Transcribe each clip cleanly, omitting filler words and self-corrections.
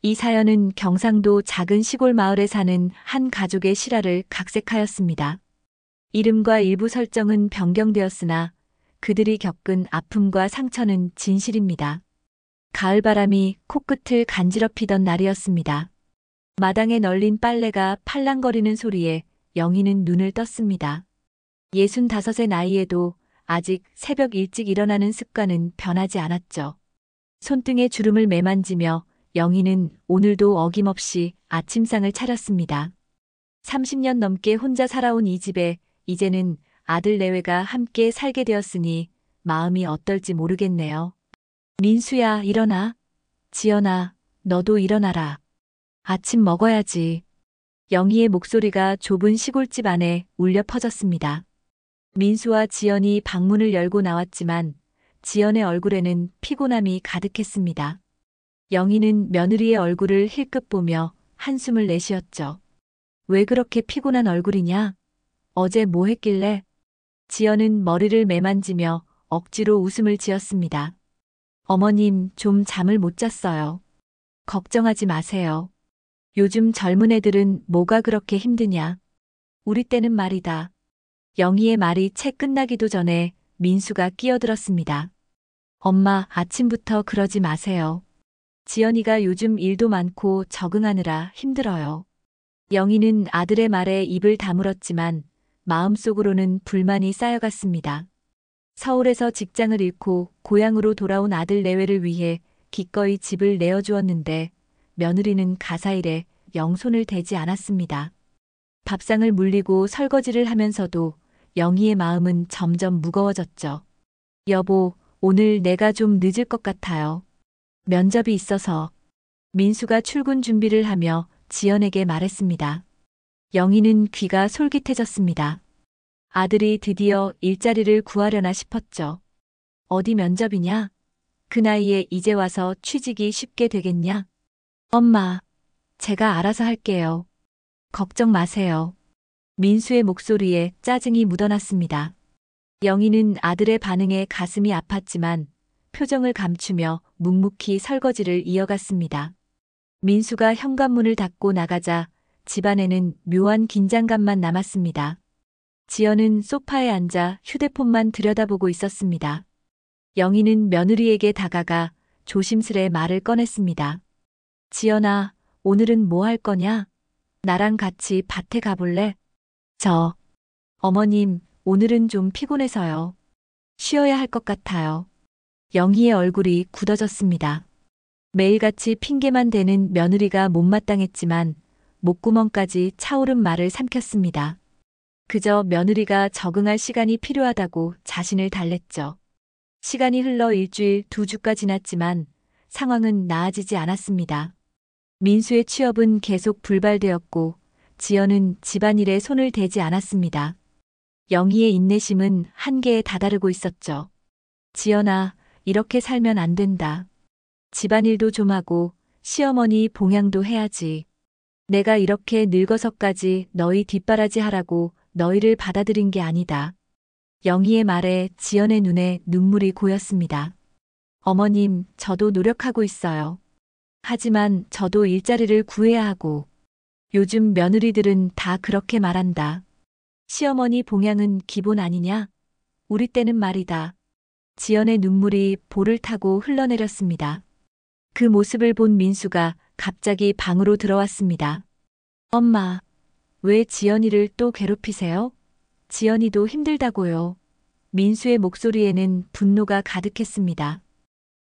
이 사연은 경상도 작은 시골 마을에 사는 한 가족의 실화를 각색하였습니다. 이름과 일부 설정은 변경되었으나 그들이 겪은 아픔과 상처는 진실입니다. 가을바람이 코끝을 간지럽히던 날이었습니다. 마당에 널린 빨래가 팔랑거리는 소리에 영희는 눈을 떴습니다. 65의 나이에도 아직 새벽 일찍 일어나는 습관은 변하지 않았죠. 손등에 주름을 매만지며 영희는 오늘도 어김없이 아침상을 차렸습니다. 30년 넘게 혼자 살아온 이 집에 이제는 아들 내외가 함께 살게 되었으니 마음이 어떨지 모르겠네요. 민수야, 일어나. 지연아, 너도 일어나라. 아침 먹어야지. 영희의 목소리가 좁은 시골집 안에 울려 퍼졌습니다. 민수와 지연이 방문을 열고 나왔지만 지연의 얼굴에는 피곤함이 가득했습니다. 영희는 며느리의 얼굴을 힐끗 보며 한숨을 내쉬었죠. 왜 그렇게 피곤한 얼굴이냐? 어제 뭐 했길래? 지연은 머리를 매만지며 억지로 웃음을 지었습니다. 어머님, 좀 잠을 못 잤어요. 걱정하지 마세요. 요즘 젊은 애들은 뭐가 그렇게 힘드냐? 우리 때는 말이다. 영희의 말이 채 끝나기도 전에 민수가 끼어들었습니다. 엄마, 아침부터 그러지 마세요. 지연이가 요즘 일도 많고 적응하느라 힘들어요. 영희는 아들의 말에 입을 다물었지만 마음속으로는 불만이 쌓여갔습니다. 서울에서 직장을 잃고 고향으로 돌아온 아들 내외를 위해 기꺼이 집을 내어주었는데 며느리는 가사일에 영 손을 대지 않았습니다. 밥상을 물리고 설거지를 하면서도 영희의 마음은 점점 무거워졌죠. 여보, 오늘 내가 좀 늦을 것 같아요. 면접이 있어서. 민수가 출근 준비를 하며 지연에게 말했습니다. 영희는 귀가 솔깃해졌습니다. 아들이 드디어 일자리를 구하려나 싶었죠. 어디 면접이냐? 그 나이에 이제 와서 취직이 쉽게 되겠냐? 엄마, 제가 알아서 할게요. 걱정 마세요. 민수의 목소리에 짜증이 묻어났습니다. 영희는 아들의 반응에 가슴이 아팠지만 표정을 감추며 묵묵히 설거지를 이어갔습니다. 민수가 현관문을 닫고 나가자 집안에는 묘한 긴장감만 남았습니다. 지연은 소파에 앉아 휴대폰만 들여다보고 있었습니다. 영희는 며느리에게 다가가 조심스레 말을 꺼냈습니다. 지연아, 오늘은 뭐 할 거냐? 나랑 같이 밭에 가볼래? 어머님, 오늘은 좀 피곤해서요. 쉬어야 할 것 같아요. 영희의 얼굴이 굳어졌습니다. 매일같이 핑계만 대는 며느리가 못마땅했지만 목구멍까지 차오른 말을 삼켰습니다. 그저 며느리가 적응할 시간이 필요하다고 자신을 달랬죠. 시간이 흘러 일주일, 2주가 지났지만 상황은 나아지지 않았습니다. 민수의 취업은 계속 불발되었고 지연은 집안일에 손을 대지 않았습니다. 영희의 인내심은 한계에 다다르고 있었죠. 지연아, 이렇게 살면 안 된다. 집안일도 좀 하고 시어머니 봉양도 해야지. 내가 이렇게 늙어서까지 너희 뒷바라지 하라고 너희를 받아들인 게 아니다. 영희의 말에 지연의 눈에 눈물이 고였습니다. 어머님, 저도 노력하고 있어요. 하지만 저도 일자리를 구해야 하고. 요즘 며느리들은 다 그렇게 말한다. 시어머니 봉양은 기본 아니냐? 우리 때는 말이다. 지연의 눈물이 볼을 타고 흘러내렸습니다. 그 모습을 본 민수가 갑자기 방으로 들어왔습니다. 엄마, 왜 지연이를 또 괴롭히세요? 지연이도 힘들다고요. 민수의 목소리에는 분노가 가득했습니다.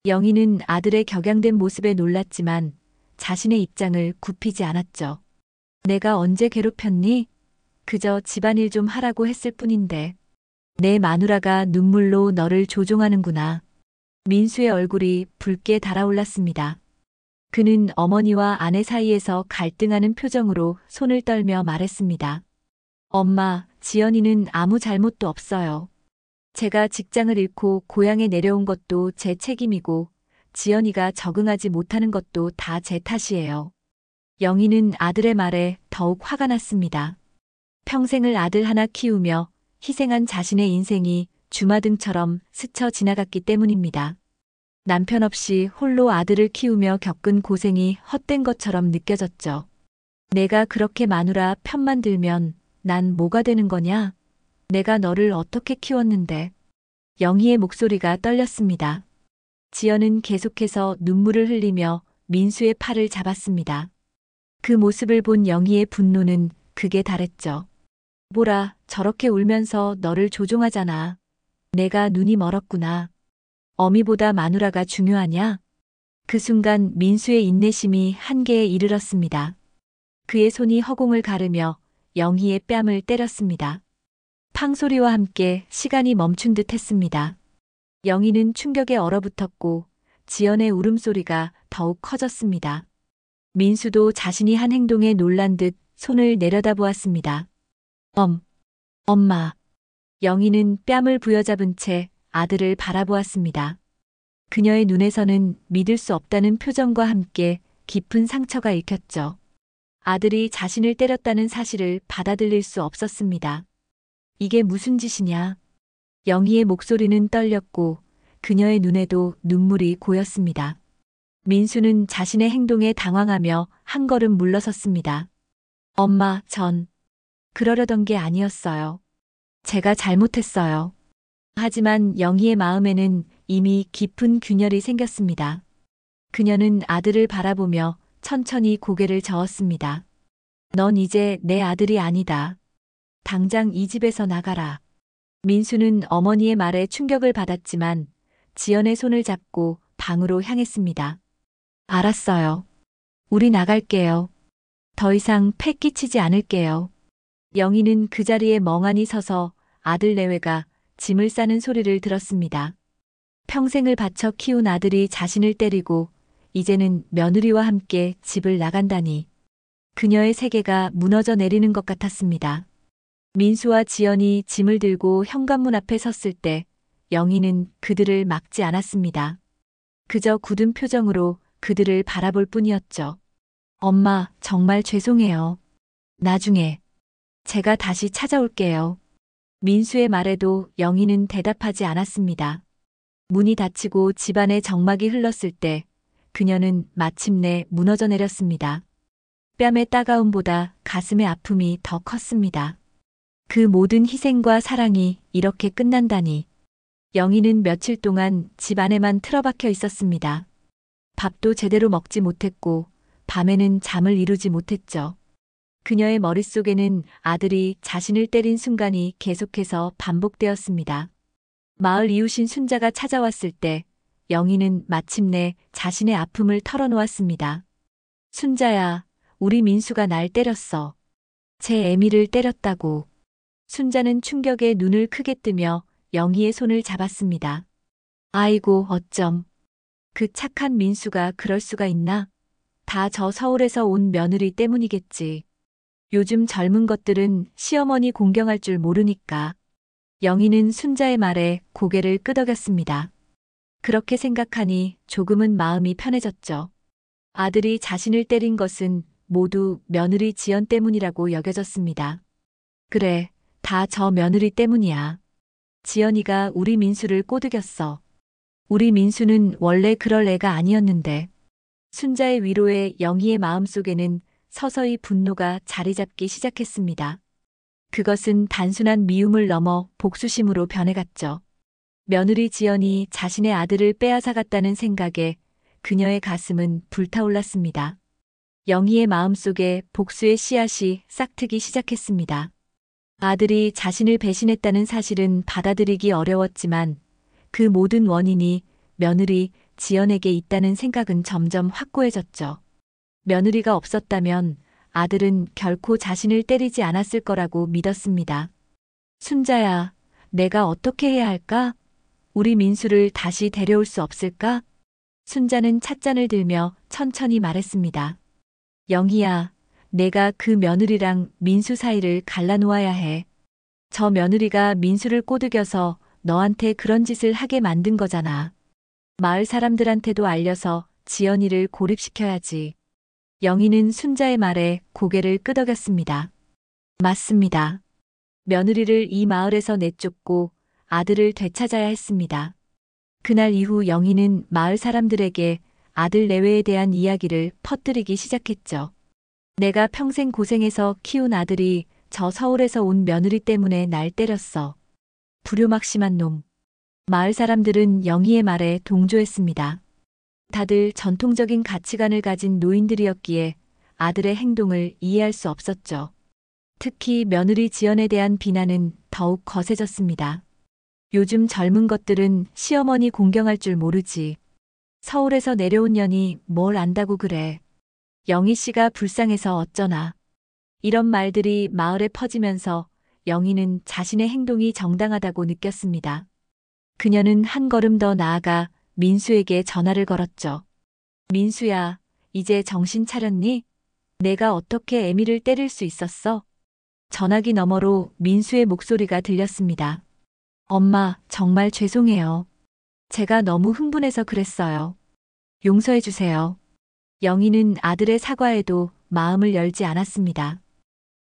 영희는 아들의 격양된 모습에 놀랐지만 자신의 입장을 굽히지 않았죠. 내가 언제 괴롭혔니? 그저 집안일 좀 하라고 했을 뿐인데. 내 마누라가 눈물로 너를 조종하는구나. 민수의 얼굴이 붉게 달아올랐습니다. 그는 어머니와 아내 사이에서 갈등하는 표정으로 손을 떨며 말했습니다. 엄마, 지연이는 아무 잘못도 없어요. 제가 직장을 잃고 고향에 내려온 것도 제 책임이고 지연이가 적응하지 못하는 것도 다 제 탓이에요. 영희는 아들의 말에 더욱 화가 났습니다. 평생을 아들 하나 키우며 희생한 자신의 인생이 주마등처럼 스쳐 지나갔기 때문입니다. 남편 없이 홀로 아들을 키우며 겪은 고생이 헛된 것처럼 느껴졌죠. 내가 그렇게 마누라 편만 들면 난 뭐가 되는 거냐? 내가 너를 어떻게 키웠는데? 영희의 목소리가 떨렸습니다. 지연은 계속해서 눈물을 흘리며 민수의 팔을 잡았습니다. 그 모습을 본 영희의 분노는 극에 달했죠. 뭐라 저렇게 울면서 너를 조종하잖아. 내가 눈이 멀었구나. 어미보다 마누라가 중요하냐? 그 순간 민수의 인내심이 한계에 이르렀습니다. 그의 손이 허공을 가르며 영희의 뺨을 때렸습니다. 팡 소리와 함께 시간이 멈춘 듯 했습니다. 영희는 충격에 얼어붙었고 지연의 울음소리가 더욱 커졌습니다. 민수도 자신이 한 행동에 놀란 듯 손을 내려다보았습니다. 엄마. 영희는 뺨을 부여잡은 채 아들을 바라보았습니다. 그녀의 눈에서는 믿을 수 없다는 표정과 함께 깊은 상처가 읽혔죠. 아들이 자신을 때렸다는 사실을 받아들일 수 없었습니다. 이게 무슨 짓이냐? 영희의 목소리는 떨렸고 그녀의 눈에도 눈물이 고였습니다. 민수는 자신의 행동에 당황하며 한 걸음 물러섰습니다. 엄마, 전 그러려던 게 아니었어요. 제가 잘못했어요. 하지만 영희의 마음에는 이미 깊은 균열이 생겼습니다. 그녀는 아들을 바라보며 천천히 고개를 저었습니다. 넌 이제 내 아들이 아니다. 당장 이 집에서 나가라. 민수는 어머니의 말에 충격을 받았지만 지연의 손을 잡고 방으로 향했습니다. 알았어요. 우리 나갈게요. 더 이상 패 끼치지 않을게요. 영희는 그 자리에 멍하니 서서 아들 내외가 짐을 싸는 소리를 들었습니다. 평생을 바쳐 키운 아들이 자신을 때리고 이제는 며느리와 함께 집을 나간다니. 그녀의 세계가 무너져 내리는 것 같았습니다. 민수와 지연이 짐을 들고 현관문 앞에 섰을 때 영희는 그들을 막지 않았습니다. 그저 굳은 표정으로 그들을 바라볼 뿐이었죠. 엄마, 정말 죄송해요. 나중에 제가 다시 찾아올게요. 민수의 말에도 영희는 대답하지 않았습니다. 문이 닫히고 집안의 정막이 흘렀을 때 그녀는 마침내 무너져 내렸습니다. 뺨의 따가움보다 가슴의 아픔이 더 컸습니다. 그 모든 희생과 사랑이 이렇게 끝난다니. 영희는 며칠 동안 집 안에만 틀어박혀 있었습니다. 밥도 제대로 먹지 못했고 밤에는 잠을 이루지 못했죠. 그녀의 머릿속에는 아들이 자신을 때린 순간이 계속해서 반복되었습니다. 마을 이웃인 순자가 찾아왔을 때 영희는 마침내 자신의 아픔을 털어놓았습니다. 순자야, 우리 민수가 날 때렸어. 제 애미를 때렸다고. 순자는 충격에 눈을 크게 뜨며 영희의 손을 잡았습니다. 아이고, 어쩜. 그 착한 민수가 그럴 수가 있나? 다 저 서울에서 온 며느리 때문이겠지. 요즘 젊은 것들은 시어머니 공경할 줄 모르니까. 영희는 순자의 말에 고개를 끄덕였습니다. 그렇게 생각하니 조금은 마음이 편해졌죠. 아들이 자신을 때린 것은 모두 며느리 지연 때문이라고 여겨졌습니다. 그래, 다 저 며느리 때문이야. 지연이가 우리 민수를 꼬드겼어. 우리 민수는 원래 그럴 애가 아니었는데. 순자의 위로에 영희의 마음속에는 서서히 분노가 자리 잡기 시작했습니다. 그것은 단순한 미움을 넘어 복수심으로 변해갔죠. 며느리 지연이 자신의 아들을 빼앗아갔다는 생각에 그녀의 가슴은 불타올랐습니다. 영희의 마음속에 복수의 씨앗이 싹트기 시작했습니다. 아들이 자신을 배신했다는 사실은 받아들이기 어려웠지만 그 모든 원인이 며느리 지연에게 있다는 생각은 점점 확고해졌죠. 며느리가 없었다면 아들은 결코 자신을 때리지 않았을 거라고 믿었습니다. 순자야, 내가 어떻게 해야 할까? 우리 민수를 다시 데려올 수 없을까? 순자는 찻잔을 들며 천천히 말했습니다. 영희야, 내가 그 며느리랑 민수 사이를 갈라놓아야 해. 저 며느리가 민수를 꼬드겨서 너한테 그런 짓을 하게 만든 거잖아. 마을 사람들한테도 알려서 지연이를 고립시켜야지. 영희는 순자의 말에 고개를 끄덕였습니다. 맞습니다. 며느리를 이 마을에서 내쫓고 아들을 되찾아야 했습니다. 그날 이후 영희는 마을 사람들에게 아들 내외에 대한 이야기를 퍼뜨리기 시작했죠. 내가 평생 고생해서 키운 아들이 저 서울에서 온 며느리 때문에 날 때렸어. 불효막심한 놈. 마을 사람들은 영희의 말에 동조했습니다. 다들 전통적인 가치관을 가진 노인들이었기에 아들의 행동을 이해할 수 없었죠. 특히 며느리 지연에 대한 비난은 더욱 거세졌습니다. 요즘 젊은 것들은 시어머니 공경할 줄 모르지. 서울에서 내려온 년이 뭘 안다고 그래. 영희 씨가 불쌍해서 어쩌나. 이런 말들이 마을에 퍼지면서 영희는 자신의 행동이 정당하다고 느꼈습니다. 그녀는 한 걸음 더 나아가 민수에게 전화를 걸었죠. 민수야, 이제 정신 차렸니? 내가 어떻게 애미를 때릴 수 있었어? 전화기 너머로 민수의 목소리가 들렸습니다. 엄마, 정말 죄송해요. 제가 너무 흥분해서 그랬어요. 용서해 주세요. 영희는 아들의 사과에도 마음을 열지 않았습니다.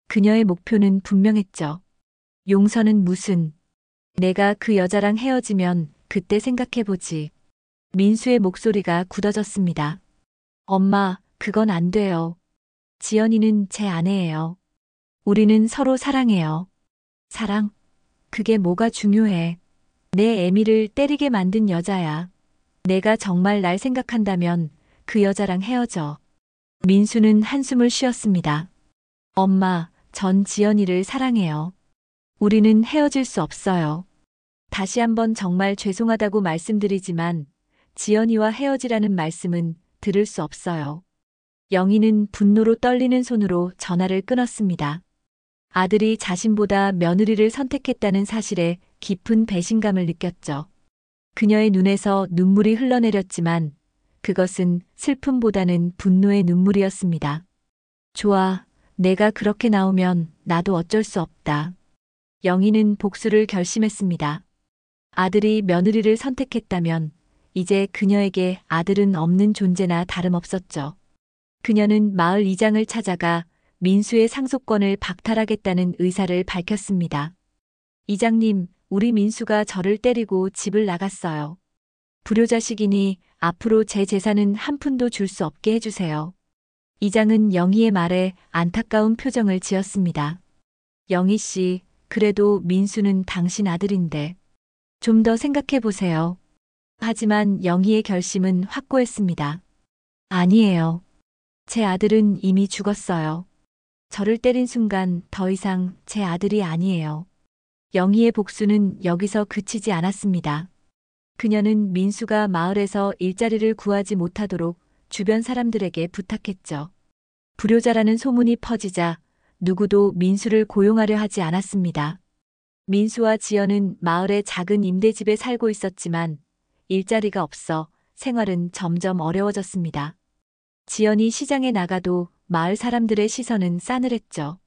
그녀의 목표는 분명했죠. 용서는 무슨. 내가 그 여자랑 헤어지면 그때 생각해보지. 민수의 목소리가 굳어졌습니다. 엄마, 그건 안 돼요. 지연이는 제 아내예요. 우리는 서로 사랑해요. 사랑? 그게 뭐가 중요해. 내 애미를 때리게 만든 여자야. 내가 정말 날 생각한다면 그 여자랑 헤어져. 민수는 한숨을 쉬었습니다. 엄마, 전 지연이를 사랑해요. 우리는 헤어질 수 없어요. 다시 한번 정말 죄송하다고 말씀드리지만 지연이와 헤어지라는 말씀은 들을 수 없어요. 영희는 분노로 떨리는 손으로 전화를 끊었습니다. 아들이 자신보다 며느리를 선택했다는 사실에 깊은 배신감을 느꼈죠. 그녀의 눈에서 눈물이 흘러내렸지만 그것은 슬픔보다는 분노의 눈물이었습니다. 좋아, 내가 그렇게 나오면 나도 어쩔 수 없다. 영희는 복수를 결심했습니다. 아들이 며느리를 선택했다면 이제 그녀에게 아들은 없는 존재나 다름없었죠. 그녀는 마을 이장을 찾아가 민수의 상속권을 박탈하겠다는 의사를 밝혔습니다. 이장님, 우리 민수가 저를 때리고 집을 나갔어요. 불효자식이니 앞으로 제 재산은 한 푼도 줄 수 없게 해주세요. 이장은 영희의 말에 안타까운 표정을 지었습니다. 영희 씨, 그래도 민수는 당신 아들인데 좀 더 생각해 보세요. 하지만 영희의 결심은 확고했습니다. 아니에요. 제 아들은 이미 죽었어요. 저를 때린 순간 더 이상 제 아들이 아니에요. 영희의 복수는 여기서 그치지 않았습니다. 그녀는 민수가 마을에서 일자리를 구하지 못하도록 주변 사람들에게 부탁했죠. 불효자라는 소문이 퍼지자 누구도 민수를 고용하려 하지 않았습니다. 민수와 지연은 마을의 작은 임대집에 살고 있었지만 일자리가 없어 생활은 점점 어려워졌습니다. 지연이 시장에 나가도 마을 사람들의 시선은 싸늘했죠.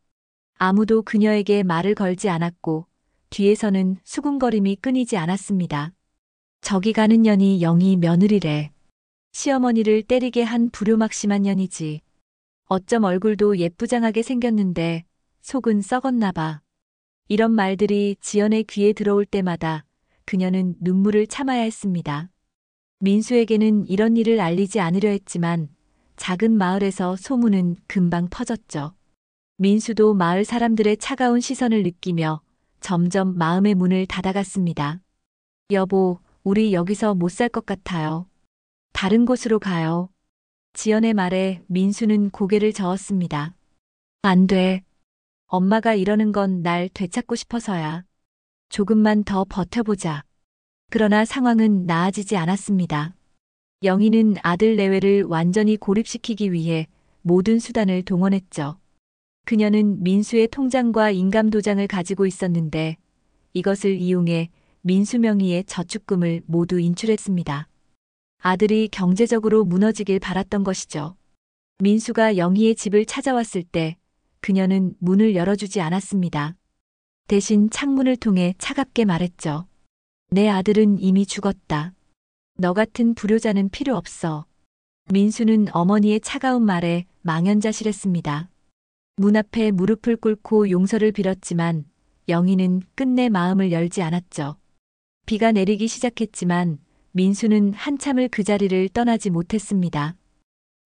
아무도 그녀에게 말을 걸지 않았고 뒤에서는 수군거림이 끊이지 않았습니다. 저기 가는 년이 영희 며느리래. 시어머니를 때리게 한 불효막심한 년이지. 어쩜 얼굴도 예쁘장하게 생겼는데 속은 썩었나 봐. 이런 말들이 지연의 귀에 들어올 때마다 그녀는 눈물을 참아야 했습니다. 민수에게는 이런 일을 알리지 않으려 했지만 작은 마을에서 소문은 금방 퍼졌죠. 민수도 마을 사람들의 차가운 시선을 느끼며 점점 마음의 문을 닫아갔습니다. 여보, 우리 여기서 못 살 것 같아요. 다른 곳으로 가요. 지연의 말에 민수는 고개를 저었습니다. 안 돼. 엄마가 이러는 건 날 되찾고 싶어서야. 조금만 더 버텨보자. 그러나 상황은 나아지지 않았습니다. 영희는 아들 내외를 완전히 고립시키기 위해 모든 수단을 동원했죠. 그녀는 민수의 통장과 인감도장을 가지고 있었는데 이것을 이용해 민수 명의의 저축금을 모두 인출했습니다. 아들이 경제적으로 무너지길 바랐던 것이죠. 민수가 영희의 집을 찾아왔을 때 그녀는 문을 열어주지 않았습니다. 대신 창문을 통해 차갑게 말했죠. 내 아들은 이미 죽었다. 너 같은 불효자는 필요 없어. 민수는 어머니의 차가운 말에 망연자실했습니다. 문 앞에 무릎을 꿇고 용서를 빌었지만 영희는 끝내 마음을 열지 않았죠. 비가 내리기 시작했지만 민수는 한참을 그 자리를 떠나지 못했습니다.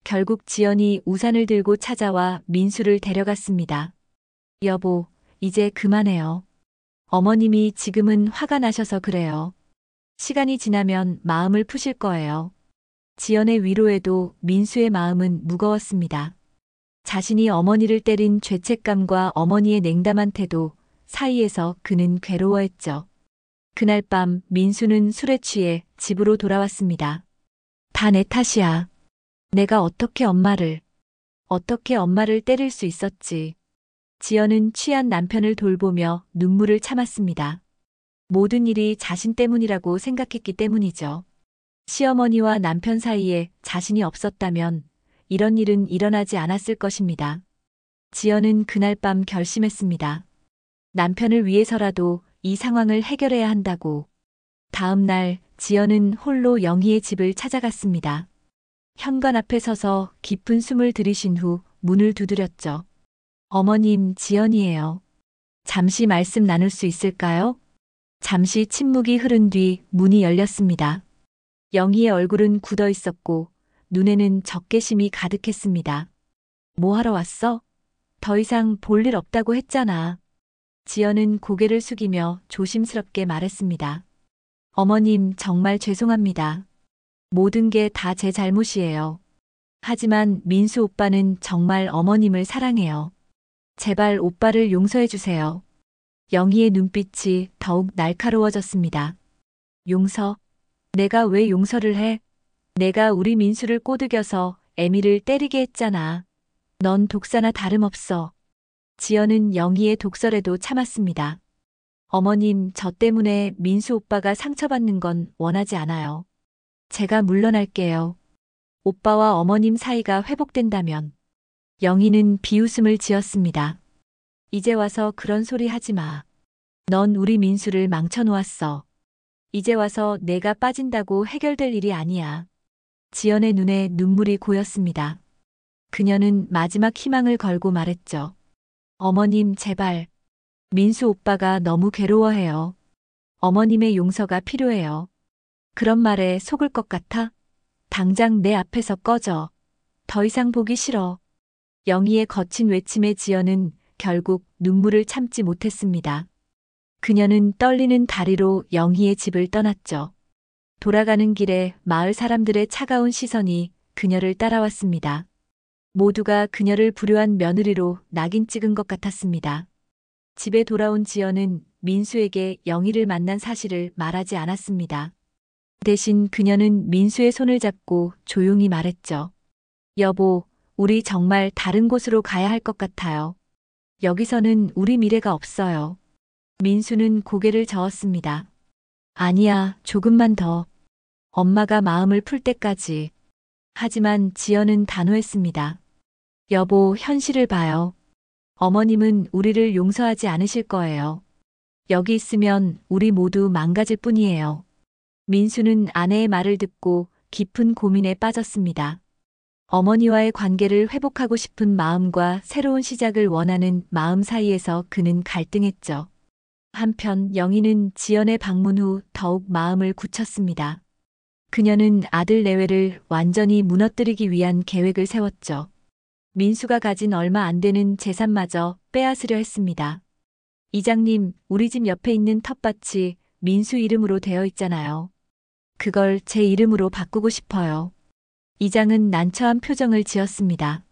결국 지연이 우산을 들고 찾아와 민수를 데려갔습니다. 여보, 이제 그만해요. 어머님이 지금은 화가 나셔서 그래요. 시간이 지나면 마음을 푸실 거예요. 지연의 위로에도 민수의 마음은 무거웠습니다. 자신이 어머니를 때린 죄책감과 어머니의 냉담한 태도 사이에서 그는 괴로워했죠. 그날 밤 민수는 술에 취해 집으로 돌아왔습니다. 다 내 탓이야. 내가 어떻게 엄마를 때릴 수 있었지. 지연은 취한 남편을 돌보며 눈물을 참았습니다. 모든 일이 자신 때문이라고 생각했기 때문이죠. 시어머니와 남편 사이에 자신이 없었다면 이런 일은 일어나지 않았을 것입니다. 지연은 그날 밤 결심했습니다. 남편을 위해서라도 이 상황을 해결해야 한다고. 다음 날 지연은 홀로 영희의 집을 찾아갔습니다. 현관 앞에 서서 깊은 숨을 들이신 후 문을 두드렸죠. 어머님, 지연이에요. 잠시 말씀 나눌 수 있을까요? 잠시 침묵이 흐른 뒤 문이 열렸습니다. 영희의 얼굴은 굳어 있었고 눈에는 적개심이 가득했습니다. 뭐 하러 왔어? 더 이상 볼 일 없다고 했잖아. 지연은 고개를 숙이며 조심스럽게 말했습니다. 어머님, 정말 죄송합니다. 모든 게 다 제 잘못이에요. 하지만 민수 오빠는 정말 어머님을 사랑해요. 제발 오빠를 용서해 주세요. 영희의 눈빛이 더욱 날카로워졌습니다. 용서? 내가 왜 용서를 해? 내가 우리 민수를 꼬드겨서 애미를 때리게 했잖아. 넌 독사나 다름없어. 지연은 영희의 독설에도 참았습니다. 어머님, 저 때문에 민수 오빠가 상처받는 건 원하지 않아요. 제가 물러날게요. 오빠와 어머님 사이가 회복된다면. 영희는 비웃음을 지었습니다. 이제 와서 그런 소리 하지 마. 넌 우리 민수를 망쳐놓았어. 이제 와서 내가 빠진다고 해결될 일이 아니야. 지연의 눈에 눈물이 고였습니다. 그녀는 마지막 희망을 걸고 말했죠. 어머님, 제발. 민수 오빠가 너무 괴로워해요. 어머님의 용서가 필요해요. 그런 말에 속을 것 같아? 당장 내 앞에서 꺼져. 더 이상 보기 싫어. 영희의 거친 외침에 지연은 결국 눈물을 참지 못했습니다. 그녀는 떨리는 다리로 영희의 집을 떠났죠. 돌아가는 길에 마을 사람들의 차가운 시선이 그녀를 따라왔습니다. 모두가 그녀를 불효한 며느리로 낙인 찍은 것 같았습니다. 집에 돌아온 지연은 민수에게 영희를 만난 사실을 말하지 않았습니다. 대신 그녀는 민수의 손을 잡고 조용히 말했죠. 여보, 우리 정말 다른 곳으로 가야 할 것 같아요. 여기서는 우리 미래가 없어요. 민수는 고개를 저었습니다. 아니야, 조금만 더. 엄마가 마음을 풀 때까지. 하지만 지연은 단호했습니다. 여보, 현실을 봐요. 어머님은 우리를 용서하지 않으실 거예요. 여기 있으면 우리 모두 망가질 뿐이에요. 민수는 아내의 말을 듣고 깊은 고민에 빠졌습니다. 어머니와의 관계를 회복하고 싶은 마음과 새로운 시작을 원하는 마음 사이에서 그는 갈등했죠. 한편 영희는 지연의 방문 후 더욱 마음을 굳혔습니다. 그녀는 아들 내외를 완전히 무너뜨리기 위한 계획을 세웠죠. 민수가 가진 얼마 안 되는 재산마저 빼앗으려 했습니다. 이장님, 우리 집 옆에 있는 텃밭이 민수 이름으로 되어 있잖아요. 그걸 제 이름으로 바꾸고 싶어요. 이장은 난처한 표정을 지었습니다.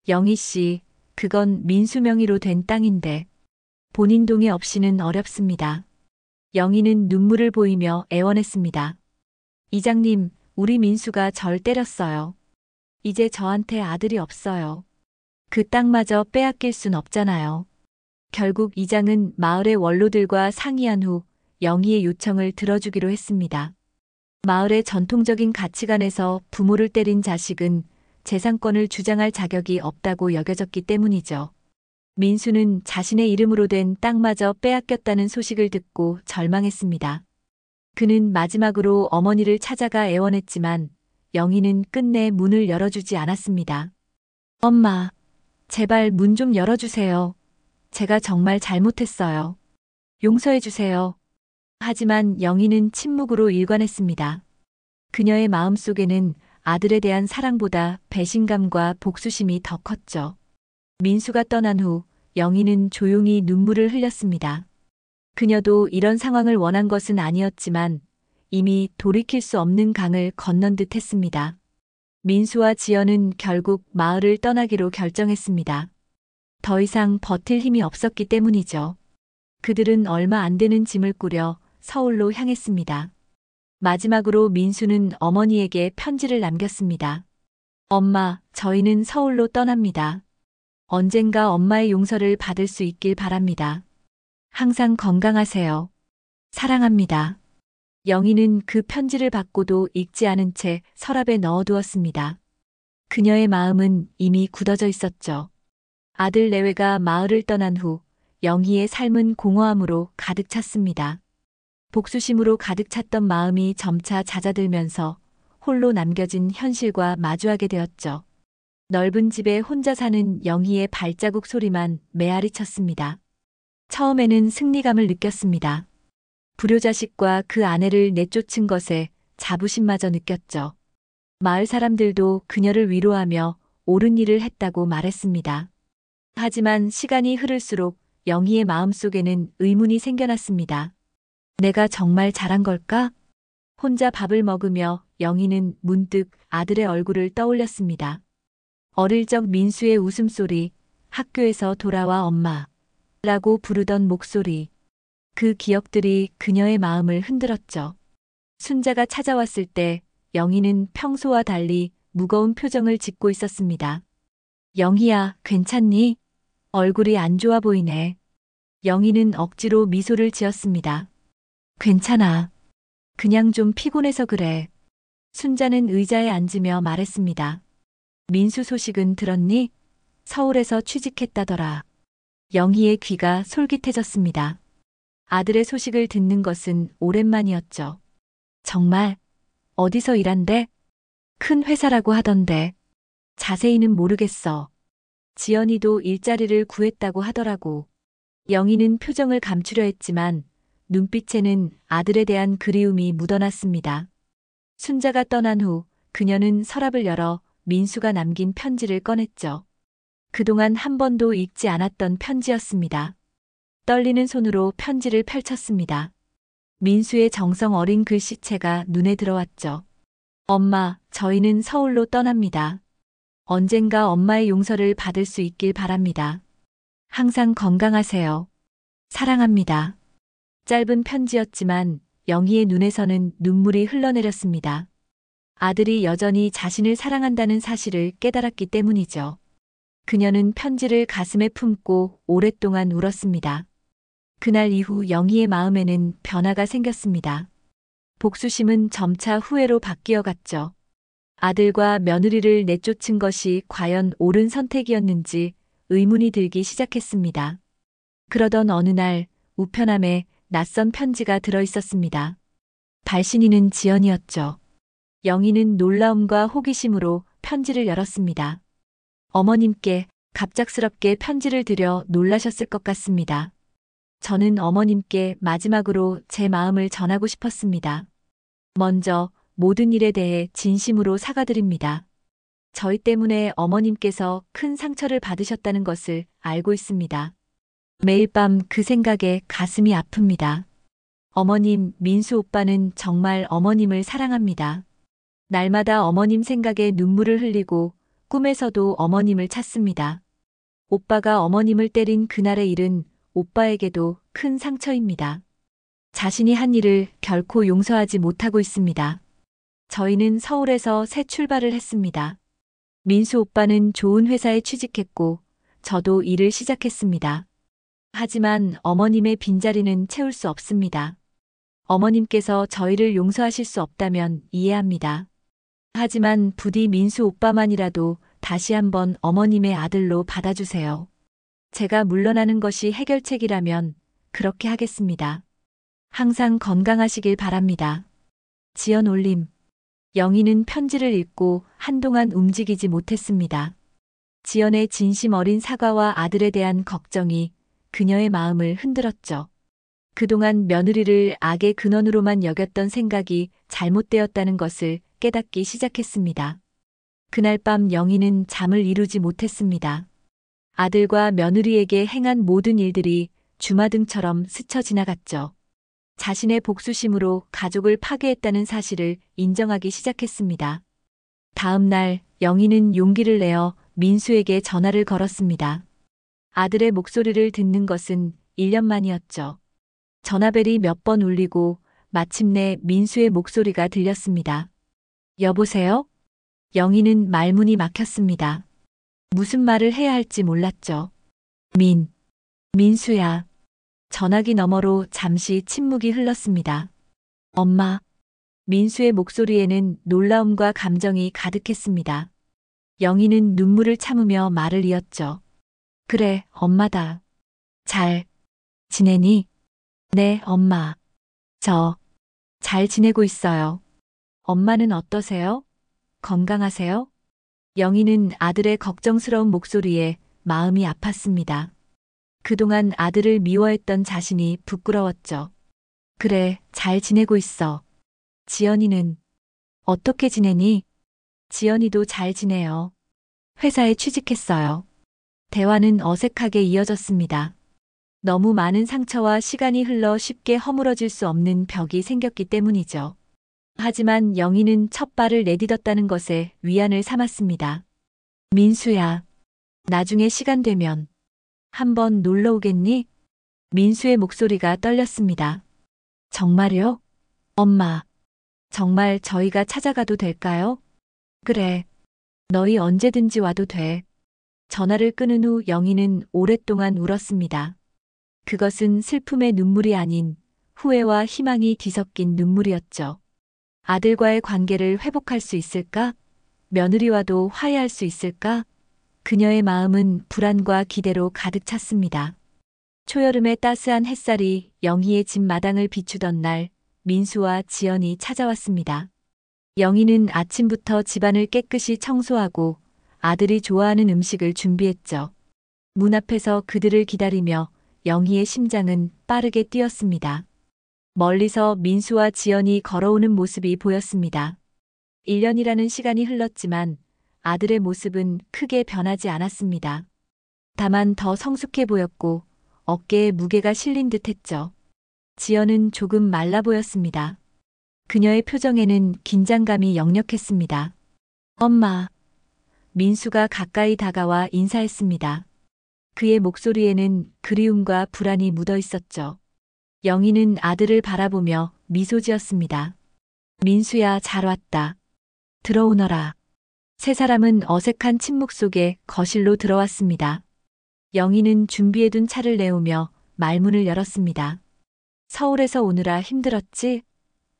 영희 씨, 그건 민수 명의로 된 땅인데 본인 동의 없이는 어렵습니다. 영희는 눈물을 보이며 애원했습니다. 이장님, 우리 민수가 절 때렸어요. 이제 저한테 아들이 없어요. 그 땅마저 빼앗길 순 없잖아요. 결국 이장은 마을의 원로들과 상의한 후 영희의 요청을 들어주기로 했습니다. 마을의 전통적인 가치관에서 부모를 때린 자식은 재산권을 주장할 자격이 없다고 여겨졌기 때문이죠. 민수는 자신의 이름으로 된 땅마저 빼앗겼다는 소식을 듣고 절망했습니다. 그는 마지막으로 어머니를 찾아가 애원했지만 영희는 끝내 문을 열어주지 않았습니다. 엄마, 제발 문 좀 열어주세요. 제가 정말 잘못했어요. 용서해주세요. 하지만 영희는 침묵으로 일관했습니다. 그녀의 마음속에는 아들에 대한 사랑보다 배신감과 복수심이 더 컸죠. 민수가 떠난 후 영희는 조용히 눈물을 흘렸습니다. 그녀도 이런 상황을 원한 것은 아니었지만 이미 돌이킬 수 없는 강을 건넌 듯 했습니다. 민수와 지연은 결국 마을을 떠나기로 결정했습니다. 더 이상 버틸 힘이 없었기 때문이죠. 그들은 얼마 안 되는 짐을 꾸려 서울로 향했습니다. 마지막으로 민수는 어머니에게 편지를 남겼습니다. 엄마, 저희는 서울로 떠납니다. 언젠가 엄마의 용서를 받을 수 있길 바랍니다. 항상 건강하세요. 사랑합니다. 영희는 그 편지를 받고도 읽지 않은 채 서랍에 넣어두었습니다. 그녀의 마음은 이미 굳어져 있었죠. 아들 내외가 마을을 떠난 후 영희의 삶은 공허함으로 가득 찼습니다. 복수심으로 가득 찼던 마음이 점차 잦아들면서 홀로 남겨진 현실과 마주하게 되었죠. 넓은 집에 혼자 사는 영희의 발자국 소리만 메아리 쳤습니다. 처음에는 승리감을 느꼈습니다. 불효자식과 그 아내를 내쫓은 것에 자부심마저 느꼈죠. 마을 사람들도 그녀를 위로하며 옳은 일을 했다고 말했습니다. 하지만 시간이 흐를수록 영희의 마음속에는 의문이 생겨났습니다. 내가 정말 잘한 걸까? 혼자 밥을 먹으며 영희는 문득 아들의 얼굴을 떠올렸습니다. 어릴 적 민수의 웃음소리, 학교에서 돌아와 엄마 라고 부르던 목소리. 그 기억들이 그녀의 마음을 흔들었죠. 순자가 찾아왔을 때 영희는 평소와 달리 무거운 표정을 짓고 있었습니다. 영희야, 괜찮니? 얼굴이 안 좋아 보이네. 영희는 억지로 미소를 지었습니다. 괜찮아. 그냥 좀 피곤해서 그래. 순자는 의자에 앉으며 말했습니다. 민수 소식은 들었니? 서울에서 취직했다더라. 영희의 귀가 솔깃해졌습니다. 아들의 소식을 듣는 것은 오랜만이었죠. 정말? 어디서 일한대? 큰 회사라고 하던데. 자세히는 모르겠어. 지연이도 일자리를 구했다고 하더라고. 영희는 표정을 감추려 했지만 눈빛에는 아들에 대한 그리움이 묻어났습니다. 순자가 떠난 후 그녀는 서랍을 열어 민수가 남긴 편지를 꺼냈죠. 그동안 한 번도 읽지 않았던 편지였습니다. 떨리는 손으로 편지를 펼쳤습니다. 민수의 정성 어린 글씨체가 눈에 들어왔죠. 엄마, 저희는 서울로 떠납니다. 언젠가 엄마의 용서를 받을 수 있길 바랍니다. 항상 건강하세요. 사랑합니다. 짧은 편지였지만 영희의 눈에서는 눈물이 흘러내렸습니다. 아들이 여전히 자신을 사랑한다는 사실을 깨달았기 때문이죠. 그녀는 편지를 가슴에 품고 오랫동안 울었습니다. 그날 이후 영희의 마음에는 변화가 생겼습니다. 복수심은 점차 후회로 바뀌어 갔죠. 아들과 며느리를 내쫓은 것이 과연 옳은 선택이었는지 의문이 들기 시작했습니다. 그러던 어느 날 우편함에 낯선 편지가 들어 있었습니다. 발신인은 지연이었죠. 영희는 놀라움과 호기심으로 편지를 열었습니다. 어머님께 갑작스럽게 편지를 드려 놀라셨을 것 같습니다. 저는 어머님께 마지막으로 제 마음을 전하고 싶었습니다. 먼저 모든 일에 대해 진심으로 사과드립니다. 저희 때문에 어머님께서 큰 상처를 받으셨다는 것을 알고 있습니다. 매일 밤 그 생각에 가슴이 아픕니다. 어머님, 민수 오빠는 정말 어머님을 사랑합니다. 날마다 어머님 생각에 눈물을 흘리고 꿈에서도 어머님을 찾습니다. 오빠가 어머님을 때린 그날의 일은 오빠에게도 큰 상처입니다. 자신이 한 일을 결코 용서하지 못하고 있습니다. 저희는 서울에서 새 출발을 했습니다. 민수 오빠는 좋은 회사에 취직했고 저도 일을 시작했습니다. 하지만 어머님의 빈자리는 채울 수 없습니다. 어머님께서 저희를 용서하실 수 없다면 이해합니다. 하지만 부디 민수 오빠만이라도 다시 한번 어머님의 아들로 받아주세요. 제가 물러나는 것이 해결책이라면 그렇게 하겠습니다. 항상 건강하시길 바랍니다. 지연 올림. 영희는 편지를 읽고 한동안 움직이지 못했습니다. 지연의 진심 어린 사과와 아들에 대한 걱정이 그녀의 마음을 흔들었죠. 그동안 며느리를 악의 근원으로만 여겼던 생각이 잘못되었다는 것을 깨닫기 시작했습니다. 그날 밤 영희는 잠을 이루지 못했습니다. 아들과 며느리에게 행한 모든 일들이 주마등처럼 스쳐 지나갔죠. 자신의 복수심으로 가족을 파괴했다는 사실을 인정하기 시작했습니다. 다음 날 영희는 용기를 내어 민수에게 전화를 걸었습니다. 아들의 목소리를 듣는 것은 1년 만이었죠. 전화벨이 몇 번 울리고 마침내 민수의 목소리가 들렸습니다. 여보세요? 영희는 말문이 막혔습니다. 무슨 말을 해야 할지 몰랐죠. 민수야. 전화기 너머로 잠시 침묵이 흘렀습니다. 엄마. 민수의 목소리에는 놀라움과 감정이 가득했습니다. 영희는 눈물을 참으며 말을 이었죠. 그래, 엄마다. 잘 지내니? 네, 엄마. 잘 지내고 있어요. 엄마는 어떠세요? 건강하세요? 영희는 아들의 걱정스러운 목소리에 마음이 아팠습니다. 그동안 아들을 미워했던 자신이 부끄러웠죠. 그래, 잘 지내고 있어. 지연이는 어떻게 지내니? 지연이도 잘 지내요. 회사에 취직했어요. 대화는 어색하게 이어졌습니다. 너무 많은 상처와 시간이 흘러 쉽게 허물어질 수 없는 벽이 생겼기 때문이죠. 하지만 영희는 첫 발을 내딛었다는 것에 위안을 삼았습니다. 민수야, 나중에 시간 되면 한번 놀러 오겠니? 민수의 목소리가 떨렸습니다. 정말요? 엄마, 정말 저희가 찾아가도 될까요? 그래, 너희 언제든지 와도 돼. 전화를 끊은 후 영희는 오랫동안 울었습니다. 그것은 슬픔의 눈물이 아닌 후회와 희망이 뒤섞인 눈물이었죠. 아들과의 관계를 회복할 수 있을까? 며느리와도 화해할 수 있을까? 그녀의 마음은 불안과 기대로 가득 찼습니다. 초여름의 따스한 햇살이 영희의 집 마당을 비추던 날, 민수와 지연이 찾아왔습니다. 영희는 아침부터 집안을 깨끗이 청소하고 아들이 좋아하는 음식을 준비했죠. 문 앞에서 그들을 기다리며 영희의 심장은 빠르게 뛰었습니다. 멀리서 민수와 지연이 걸어오는 모습이 보였습니다. 1년이라는 시간이 흘렀지만 아들의 모습은 크게 변하지 않았습니다. 다만 더 성숙해 보였고 어깨에 무게가 실린 듯 했죠. 지연은 조금 말라 보였습니다. 그녀의 표정에는 긴장감이 역력했습니다. 엄마. 민수가 가까이 다가와 인사했습니다. 그의 목소리에는 그리움과 불안이 묻어 있었죠. 영희는 아들을 바라보며 미소 지었습니다. 민수야, 잘 왔다. 들어오너라. 세 사람은 어색한 침묵 속에 거실로 들어왔습니다. 영희는 준비해둔 차를 내오며 말문을 열었습니다. 서울에서 오느라 힘들었지?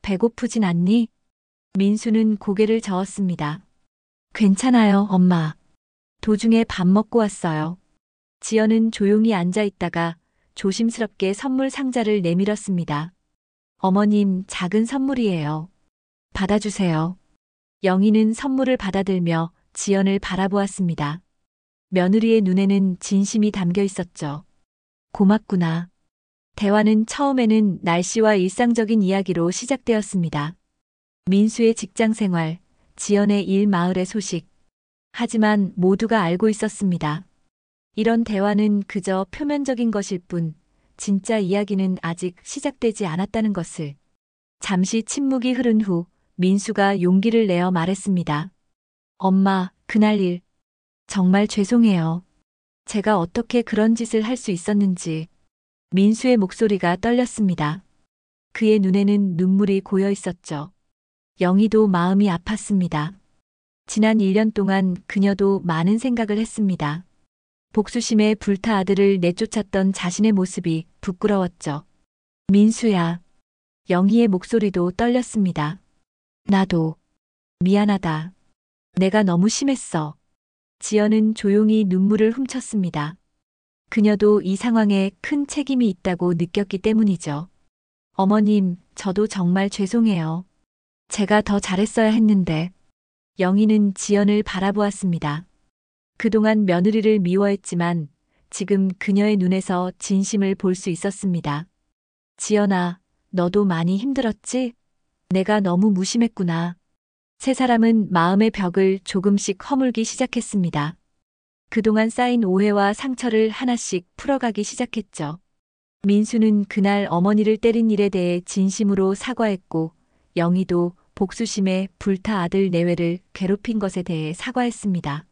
배고프진 않니? 민수는 고개를 저었습니다. 괜찮아요, 엄마. 도중에 밥 먹고 왔어요. 지연은 조용히 앉아 있다가 조심스럽게 선물 상자를 내밀었습니다. 어머님, 작은 선물이에요. 받아주세요. 영희는 선물을 받아들며 지연을 바라보았습니다. 며느리의 눈에는 진심이 담겨 있었죠. 고맙구나. 대화는 처음에는 날씨와 일상적인 이야기로 시작되었습니다. 민수의 직장 생활, 지연의 일 마을의 소식. 하지만 모두가 알고 있었습니다. 이런 대화는 그저 표면적인 것일 뿐, 진짜 이야기는 아직 시작되지 않았다는 것을. 잠시 침묵이 흐른 후 민수가 용기를 내어 말했습니다. 엄마, 그날 일. 정말 죄송해요. 제가 어떻게 그런 짓을 할 수 있었는지. 민수의 목소리가 떨렸습니다. 그의 눈에는 눈물이 고여 있었죠. 영희도 마음이 아팠습니다. 지난 1년 동안 그녀도 많은 생각을 했습니다. 복수심에 불타 아들을 내쫓았던 자신의 모습이 부끄러웠죠. 민수야. 영희의 목소리도 떨렸습니다. 나도. 미안하다. 내가 너무 심했어. 지연은 조용히 눈물을 훔쳤습니다. 그녀도 이 상황에 큰 책임이 있다고 느꼈기 때문이죠. 어머님, 저도 정말 죄송해요. 제가 더 잘했어야 했는데. 영희는 지연을 바라보았습니다. 그동안 며느리를 미워했지만 지금 그녀의 눈에서 진심을 볼 수 있었습니다. 지연아, 너도 많이 힘들었지? 내가 너무 무심했구나. 세 사람은 마음의 벽을 조금씩 허물기 시작했습니다. 그동안 쌓인 오해와 상처를 하나씩 풀어가기 시작했죠. 민수는 그날 어머니를 때린 일에 대해 진심으로 사과했고, 영희도 복수심에 불타 아들 내외를 괴롭힌 것에 대해 사과했습니다.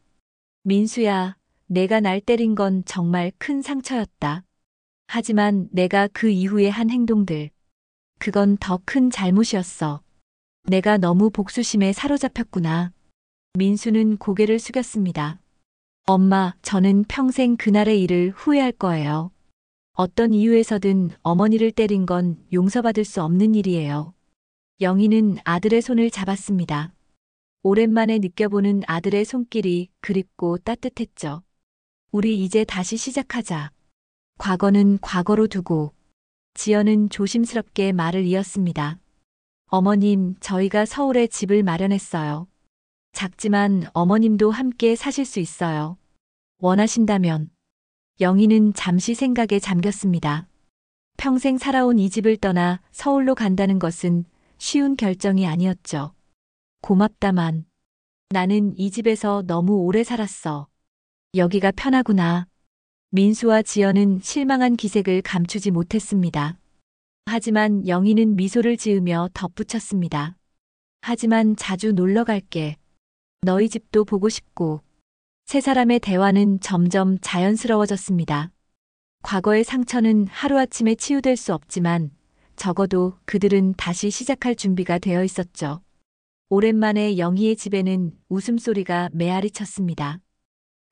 민수야, 내가 날 때린 건 정말 큰 상처였다. 하지만 내가 그 이후에 한 행동들, 그건 더 큰 잘못이었어. 내가 너무 복수심에 사로잡혔구나. 민수는 고개를 숙였습니다. 엄마, 저는 평생 그날의 일을 후회할 거예요. 어떤 이유에서든 어머니를 때린 건 용서받을 수 없는 일이에요. 영희는 아들의 손을 잡았습니다. 오랜만에 느껴보는 아들의 손길이 그립고 따뜻했죠. 우리 이제 다시 시작하자. 과거는 과거로 두고. 지연은 조심스럽게 말을 이었습니다. 어머님, 저희가 서울에 집을 마련했어요. 작지만 어머님도 함께 사실 수 있어요. 원하신다면. 영희는 잠시 생각에 잠겼습니다. 평생 살아온 이 집을 떠나 서울로 간다는 것은 쉬운 결정이 아니었죠. 고맙다만. 나는 이 집에서 너무 오래 살았어. 여기가 편하구나. 민수와 지연은 실망한 기색을 감추지 못했습니다. 하지만 영희는 미소를 지으며 덧붙였습니다. 하지만 자주 놀러 갈게. 너희 집도 보고 싶고. 세 사람의 대화는 점점 자연스러워졌습니다. 과거의 상처는 하루아침에 치유될 수 없지만 적어도 그들은 다시 시작할 준비가 되어 있었죠. 오랜만에 영희의 집에는 웃음소리가 메아리 쳤습니다.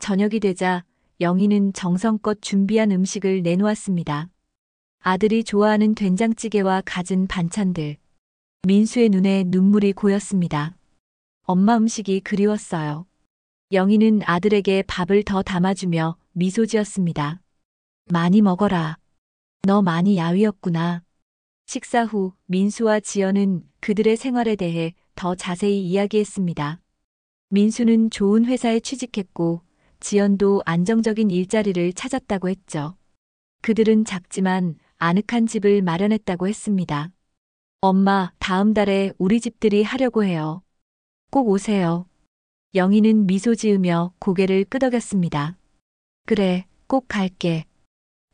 저녁이 되자 영희는 정성껏 준비한 음식을 내놓았습니다. 아들이 좋아하는 된장찌개와 갖은 반찬들. 민수의 눈에 눈물이 고였습니다. 엄마 음식이 그리웠어요. 영희는 아들에게 밥을 더 담아주며 미소 지었습니다. 많이 먹어라. 너 많이 야위었구나. 식사 후 민수와 지연은 그들의 생활에 대해 더 자세히 이야기했습니다. 민수는 좋은 회사에 취직했고 지연도 안정적인 일자리를 찾았다고 했죠. 그들은 작지만 아늑한 집을 마련했다고 했습니다. 엄마, 다음 달에 우리 집들이 하려고 해요. 꼭 오세요. 영희는 미소 지으며 고개를 끄덕였습니다. 그래, 꼭 갈게.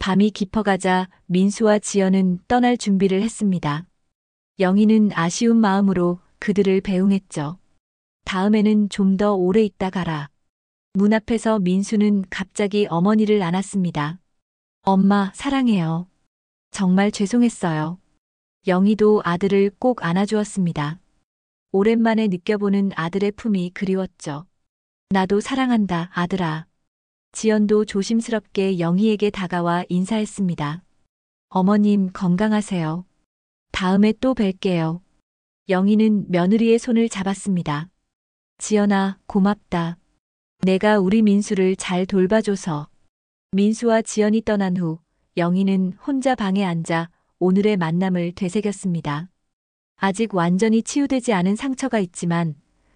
밤이 깊어가자 민수와 지연은 떠날 준비를 했습니다. 영희는 아쉬운 마음으로 그들을 배웅했죠. 다음에는 좀 더 오래 있다 가라. 문 앞에서 민수는 갑자기 어머니를 안았습니다. 엄마, 사랑해요. 정말 죄송했어요. 영희도 아들을 꼭 안아주었습니다. 오랜만에 느껴보는 아들의 품이 그리웠죠. 나도 사랑한다, 아들아. 지연도 조심스럽게 영희에게 다가와 인사했습니다. 어머님, 건강하세요. 다음에 또 뵐게요. 영희는 며느리의 손을 잡았습니다. 지연아, 고맙다. 내가 우리 민수를 잘 돌봐줘서. 민수와 지연이 떠난 후 영희는 혼자 방에 앉아 오늘의 만남을 되새겼습니다. 아직 완전히 치유되지 않은 상처가 있지만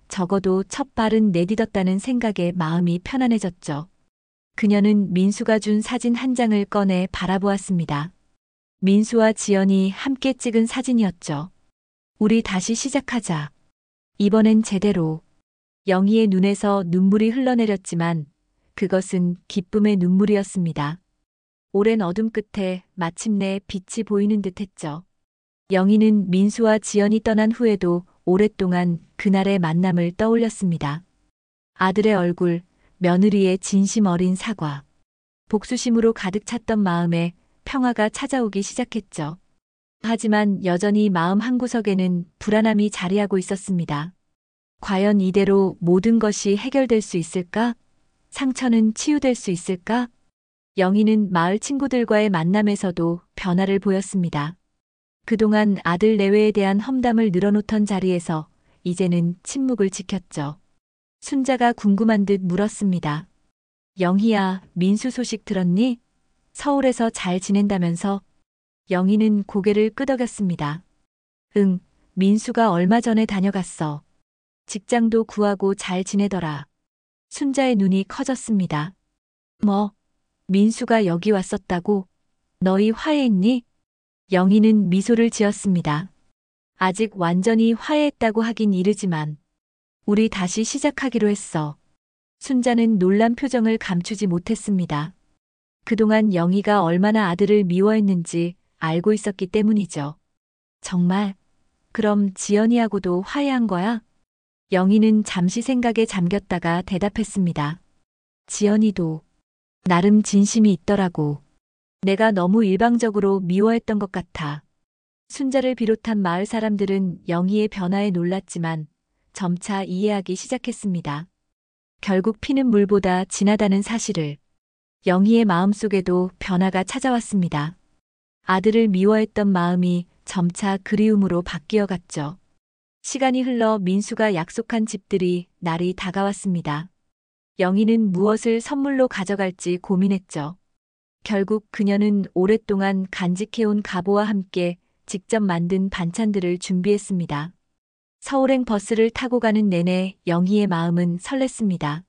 적어도 첫 발은 내딛었다는 생각에 마음이 편안해졌죠. 그녀는 민수가 준 사진 한 장을 꺼내 바라보았습니다. 민수와 지연이 함께 찍은 사진이었죠. 우리 다시 시작하자. 이번엔 제대로. 영희의 눈에서 눈물이 흘러내렸지만 그것은 기쁨의 눈물이었습니다. 오랜 어둠 끝에 마침내 빛이 보이는 듯 했죠. 영희는 민수와 지연이 떠난 후에도 오랫동안 그날의 만남을 떠올렸습니다. 아들의 얼굴, 며느리의 진심 어린 사과. 복수심으로 가득 찼던 마음에 평화가 찾아오기 시작했죠. 하지만 여전히 마음 한구석에는 불안함이 자리하고 있었습니다. 과연 이대로 모든 것이 해결될 수 있을까? 상처는 치유될 수 있을까? 영희는 마을 친구들과의 만남에서도 변화를 보였습니다. 그동안 아들 내외에 대한 험담을 늘어놓던 자리에서 이제는 침묵을 지켰죠. 순자가 궁금한 듯 물었습니다. 영희야, 민수 소식 들었니? 서울에서 잘 지낸다면서? 영희는 고개를 끄덕였습니다. 응, 민수가 얼마 전에 다녀갔어. 직장도 구하고 잘 지내더라. 순자의 눈이 커졌습니다. 뭐? 민수가 여기 왔었다고? 너희 화해했니? 영희는 미소를 지었습니다. 아직 완전히 화해했다고 하긴 이르지만 우리 다시 시작하기로 했어. 순자는 놀란 표정을 감추지 못했습니다. 그동안 영희가 얼마나 아들을 미워했는지 알고 있었기 때문이죠. 정말? 그럼 지연이하고도 화해한 거야? 영희는 잠시 생각에 잠겼다가 대답했습니다. 지연이도 나름 진심이 있더라고. 내가 너무 일방적으로 미워했던 것 같아. 순자를 비롯한 마을 사람들은 영희의 변화에 놀랐지만 점차 이해하기 시작했습니다. 결국 피는 물보다 진하다는 사실을. 영희의 마음속에도 변화가 찾아왔습니다. 아들을 미워했던 마음이 점차 그리움으로 바뀌어갔죠. 시간이 흘러 민수가 약속한 집들이 날이 다가왔습니다. 영희는 무엇을 선물로 가져갈지 고민했죠. 결국 그녀는 오랫동안 간직해온 가보와 함께 직접 만든 반찬들을 준비했습니다. 서울행 버스를 타고 가는 내내 영희의 마음은 설렜습니다.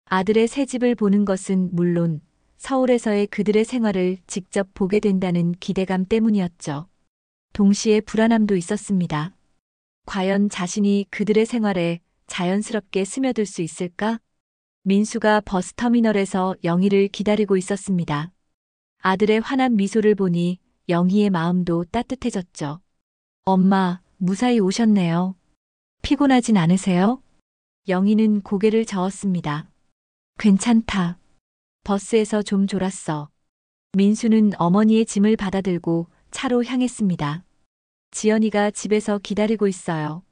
아들의 새 집을 보는 것은 물론 서울에서의 그들의 생활을 직접 보게 된다는 기대감 때문이었죠. 동시에 불안함도 있었습니다. 과연 자신이 그들의 생활에 자연스럽게 스며들 수 있을까? 민수가 버스터미널에서 영희를 기다리고 있었습니다. 아들의 환한 미소를 보니 영희의 마음도 따뜻해졌죠. 엄마, 무사히 오셨네요. 피곤하진 않으세요? 영희는 고개를 저었습니다. 괜찮다. 버스에서 좀 졸았어. 민수는 어머니의 짐을 받아들고 차로 향했습니다. 지연이가 집에서 기다리고 있어요.